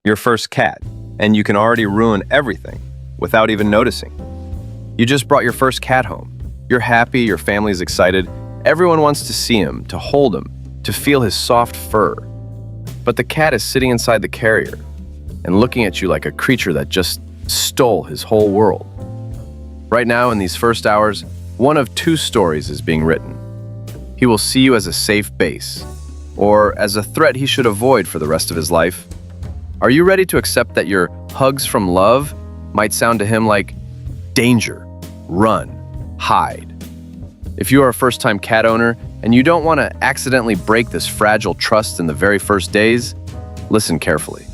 Your first cat, and you can already ruin everything without even noticing. You just brought your first cat home. You're happy, your family's excited. Everyone wants to see him, to hold him, to feel his soft fur. But the cat is sitting inside the carrier and looking at you like a creature that just stole his whole world. Right now, in these first hours, one of two stories is being written. He will see you as a safe base, or as a threat he should avoid for the rest of his life. Are you ready to accept that your hugs from love might sound to him like danger, run, hide? If you are a first-time cat owner and you don't want to accidentally break this fragile trust in the very first days, listen carefully.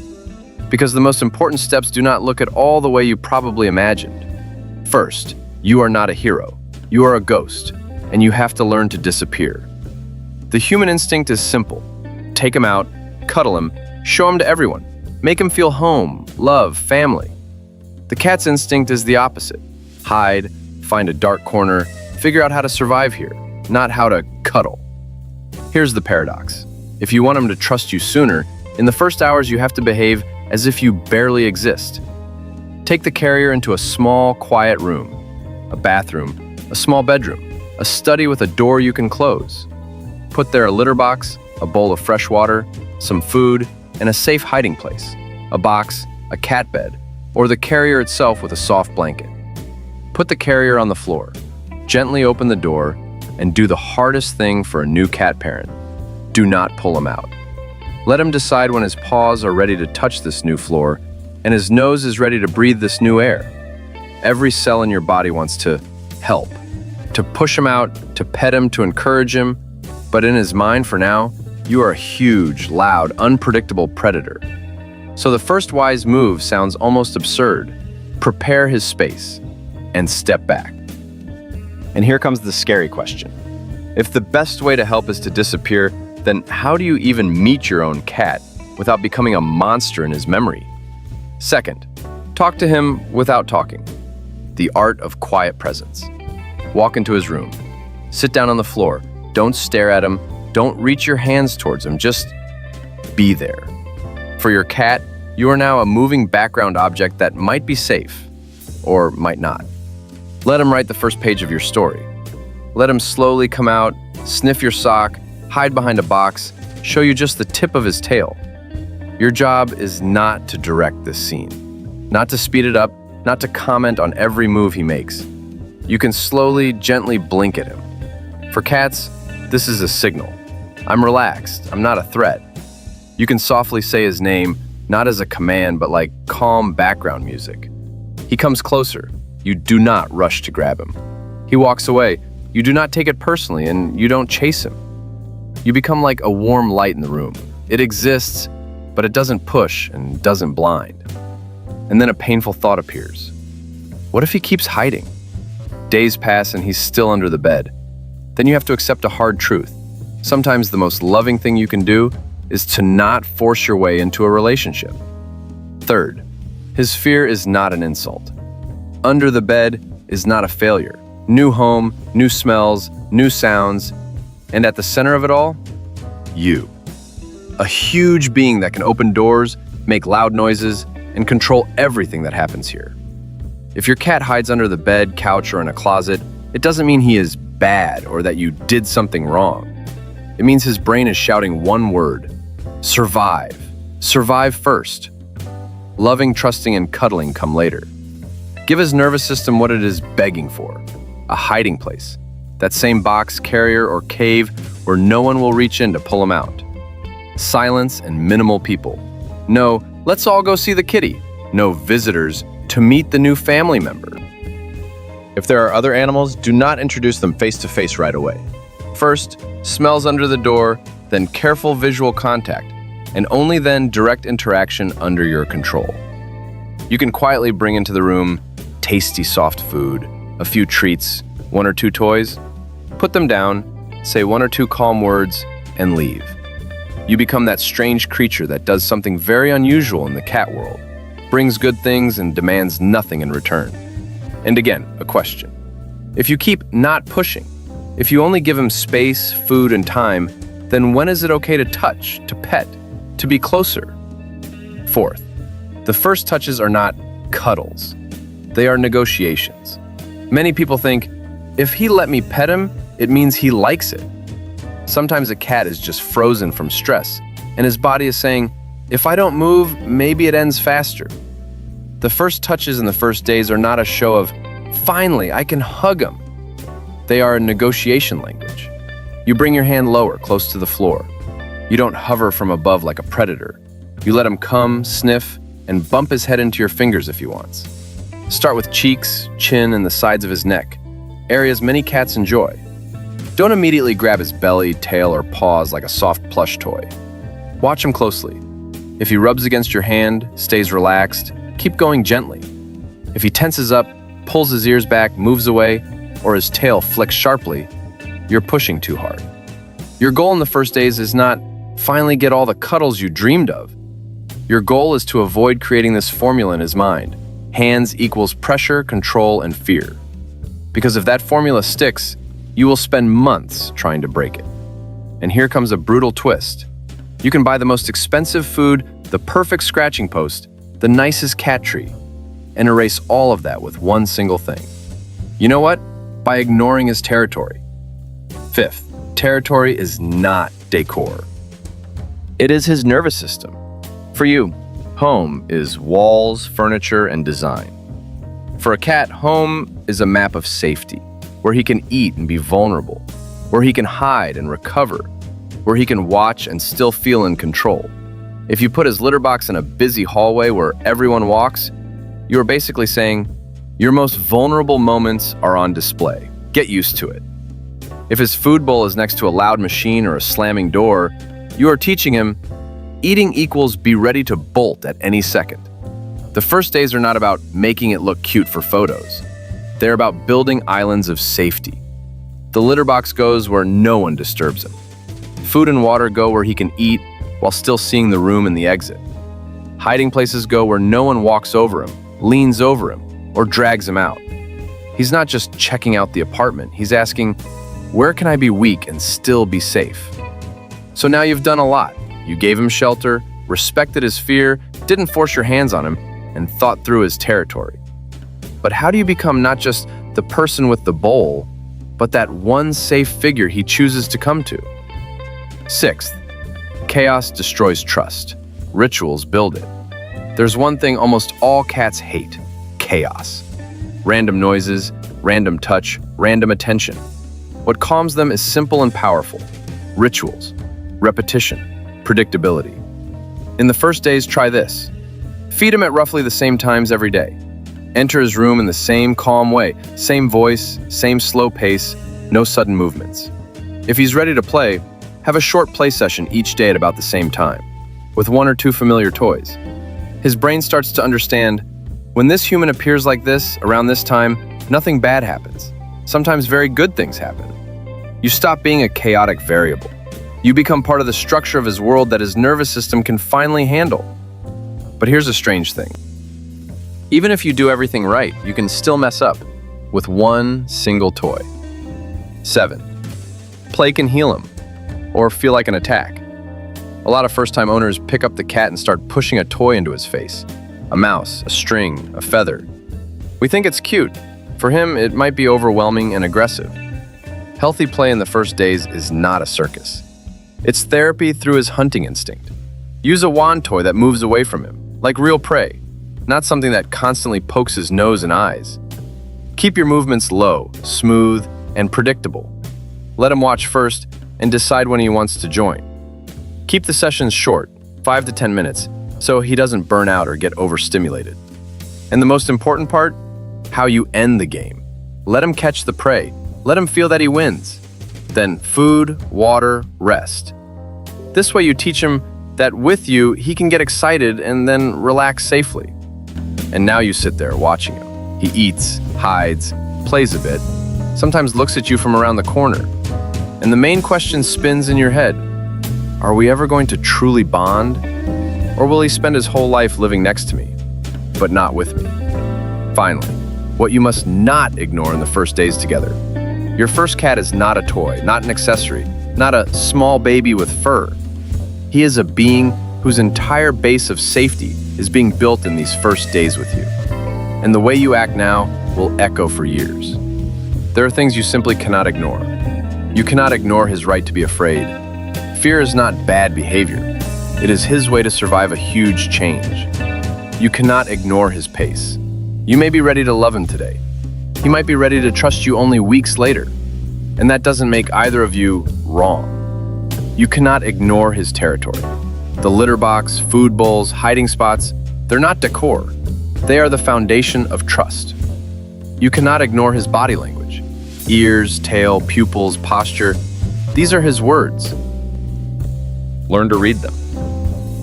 Because the most important steps do not look at all the way you probably imagined. First, you are not a hero. You are a ghost, and you have to learn to disappear. The human instinct is simple. Take him out, cuddle him, show him to everyone. Make him feel home, love, family. The cat's instinct is the opposite. Hide, find a dark corner, figure out how to survive here, not how to cuddle. Here's the paradox. If you want him to trust you sooner, in the first hours you have to behave as if you barely exist. Take the carrier into a small, quiet room, a bathroom, a small bedroom, a study with a door you can close. Put there a litter box, a bowl of fresh water, some food, and a safe hiding place, a box, a cat bed, or the carrier itself with a soft blanket. Put the carrier on the floor. Gently open the door and do the hardest thing for a new cat parent. Do not pull him out. Let him decide when his paws are ready to touch this new floor and his nose is ready to breathe this new air. Every cell in your body wants to help, to push him out, to pet him, to encourage him. But in his mind for now, you are a huge, loud, unpredictable predator. So the first wise move sounds almost absurd. Prepare his space and step back. And here comes the scary question. If the best way to help is to disappear, then how do you even meet your own cat without becoming a monster in his memory? Second, talk to him without talking. The art of quiet presence. Walk into his room. Sit down on the floor. Don't stare at him. Don't reach your hands towards him. Just be there. For your cat, you are now a moving background object that might be safe, or might not. Let him write the first page of your story. Let him slowly come out, sniff your sock, hide behind a box, show you just the tip of his tail. Your job is not to direct this scene, not to speed it up, not to comment on every move he makes. You can slowly, gently blink at him. For cats, this is a signal. I'm relaxed, I'm not a threat. You can softly say his name, not as a command, but like calm background music. He comes closer. You do not rush to grab him. He walks away. You do not take it personally, and you don't chase him. You become like a warm light in the room. It exists, but it doesn't push and doesn't blind. And then a painful thought appears. What if he keeps hiding? Days pass and he's still under the bed. Then you have to accept a hard truth. Sometimes the most loving thing you can do is to not force your way into a relationship. Third, his fear is not an insult. Under the bed is not a failure. New home, new smells, new sounds, and at the center of it all, you. A huge being that can open doors, make loud noises, and control everything that happens here. If your cat hides under the bed, couch, or in a closet, it doesn't mean he is bad or that you did something wrong. It means his brain is shouting one word: survive. Survive first. Loving, trusting, and cuddling come later. Give his nervous system what it is begging for: a hiding place. That same box, carrier, or cave where no one will reach in to pull him out. Silence and minimal people. No, let's all go see the kitty. No visitors to meet the new family member. If there are other animals, do not introduce them face to face right away. First, smells under the door, then careful visual contact, and only then direct interaction under your control. You can quietly bring into the room tasty soft food, a few treats, one or two toys. Put them down, say one or two calm words, and leave. You become that strange creature that does something very unusual in the cat world, brings good things and demands nothing in return. And again, a question. If you keep not pushing, if you only give him space, food, and time, then when is it okay to touch, to pet, to be closer? Fourth, The first touches are not cuddles. They are negotiations. Many people think, if he let me pet him, it means he likes it. Sometimes a cat is just frozen from stress, and his body is saying, if I don't move, maybe it ends faster. The first touches in the first days are not a show of, finally, I can hug him. They are a negotiation language. You bring your hand lower, close to the floor. You don't hover from above like a predator. You let him come, sniff, and bump his head into your fingers if he wants. Start with cheeks, chin, and the sides of his neck, areas many cats enjoy. Don't immediately grab his belly, tail, or paws like a soft plush toy. Watch him closely. If he rubs against your hand, stays relaxed, keep going gently. If he tenses up, pulls his ears back, moves away, or his tail flicks sharply, you're pushing too hard. Your goal in the first days is not finally get all the cuddles you dreamed of. Your goal is to avoid creating this formula in his mind. Hands equals pressure, control, and fear. Because if that formula sticks, you will spend months trying to break it. And here comes a brutal twist. You can buy the most expensive food, the perfect scratching post, the nicest cat tree, and erase all of that with one single thing. You know what? By ignoring his territory. Fifth, territory is not decor. It is his nervous system. For you, home is walls, furniture, and design. For a cat, home is a map of safety, where he can eat and be vulnerable, where he can hide and recover, where he can watch and still feel in control. If you put his litter box in a busy hallway where everyone walks, you are basically saying, your most vulnerable moments are on display. Get used to it. If his food bowl is next to a loud machine or a slamming door, you are teaching him, eating equals be ready to bolt at any second. The first days are not about making it look cute for photos. They're about building islands of safety. The litter box goes where no one disturbs him. Food and water go where he can eat while still seeing the room and the exit. Hiding places go where no one walks over him, leans over him, or drags him out. He's not just checking out the apartment, he's asking, where can I be weak and still be safe? So now you've done a lot. You gave him shelter, respected his fear, didn't force your hands on him, and thought through his territory. But how do you become not just the person with the bowl, but that one safe figure he chooses to come to? Sixth, chaos destroys trust. Rituals build it. There's one thing almost all cats hate: chaos. Random noises, random touch, random attention. What calms them is simple and powerful: rituals, repetition, predictability. In the first days, try this. Feed him at roughly the same times every day. Enter his room in the same calm way, same voice, same slow pace, no sudden movements. If he's ready to play, have a short play session each day at about the same time, with 1 or 2 familiar toys. His brain starts to understand, when this human appears like this, around this time, nothing bad happens. Sometimes very good things happen. You stop being a chaotic variable. You become part of the structure of his world that his nervous system can finally handle. But here's a strange thing. Even if you do everything right, you can still mess up with one single toy. 7. Play can heal him, or feel like an attack. A lot of first-time owners pick up the cat and start pushing a toy into his face. A mouse, a string, a feather. We think it's cute. For him, it might be overwhelming and aggressive. Healthy play in the first days is not a circus. It's therapy through his hunting instinct. Use a wand toy that moves away from him, like real prey, not something that constantly pokes his nose and eyes. Keep your movements low, smooth, and predictable. Let him watch first and decide when he wants to join. Keep the sessions short, 5 to 10 minutes, so he doesn't burn out or get overstimulated. And the most important part, how you end the game. Let him catch the prey. Let him feel that he wins. Then food, water, rest. This way you teach him that with you, he can get excited and then relax safely. And now you sit there watching him. He eats, hides, plays a bit, sometimes looks at you from around the corner. And the main question spins in your head. Are we ever going to truly bond? Or will he spend his whole life living next to me, but not with me? Finally, what you must not ignore in the first days together. Your first cat is not a toy, not an accessory, not a small baby with fur. He is a being whose entire base of safety is being built in these first days with you. And the way you act now will echo for years. There are things you simply cannot ignore. You cannot ignore his right to be afraid. Fear is not bad behavior. It is his way to survive a huge change. You cannot ignore his pace. You may be ready to love him today. He might be ready to trust you only weeks later. And that doesn't make either of you wrong. You cannot ignore his territory. The litter box, food bowls, hiding spots, they're not decor. They are the foundation of trust. You cannot ignore his body language. Ears, tail, pupils, posture, these are his words. Learn to read them.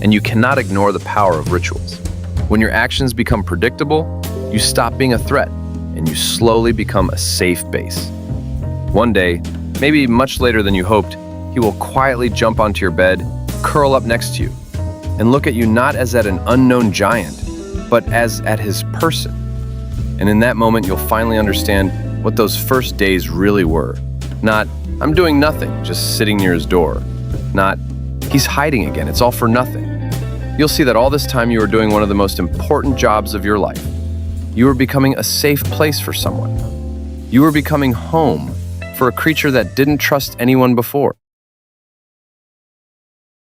And you cannot ignore the power of rituals. When your actions become predictable, you stop being a threat and you slowly become a safe base. One day, maybe much later than you hoped, he will quietly jump onto your bed, curl up next to you, and look at you not as at an unknown giant, but as at his person. And in that moment, you'll finally understand what those first days really were. Not, I'm doing nothing, just sitting near his door. Not, he's hiding again, it's all for nothing. You'll see that all this time you were doing one of the most important jobs of your life. You were becoming a safe place for someone. You were becoming home for a creature that didn't trust anyone before.